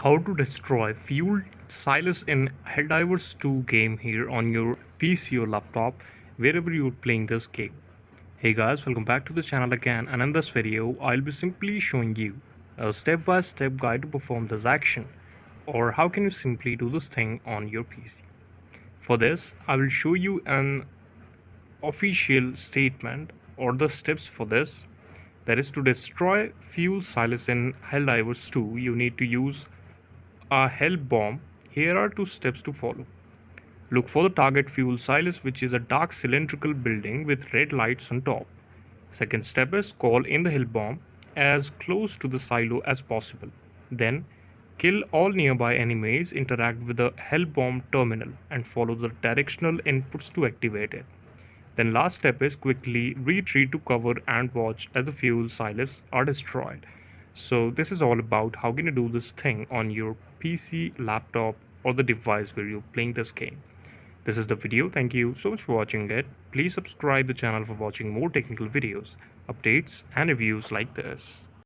How to destroy fuel silos in Helldivers 2 game here on your PC or laptop wherever you're playing this game. Hey guys, welcome back to the channel again, and in this video I'll be simply showing you a step-by-step guide to perform this action, or how can you simply do this thing on your PC. For this I will show you an official statement or the steps for this. That is, to destroy fuel silos in Helldivers 2 you need to use a hell bomb. Here are two steps to follow. Look for the target fuel silos, which is a dark cylindrical building with red lights on top. Second step is call in the hell bomb as close to the silo as possible. Then kill all nearby enemies, interact with the hell bomb terminal and follow the directional inputs to activate it. Then last step is quickly retreat to cover and watch as the fuel silos are destroyed. So this is all about how can you do this thing on your PC, laptop or the device where you're playing this game. This is the video. Thank you so much for watching it. Please subscribe the channel for watching more technical videos, updates and reviews like this.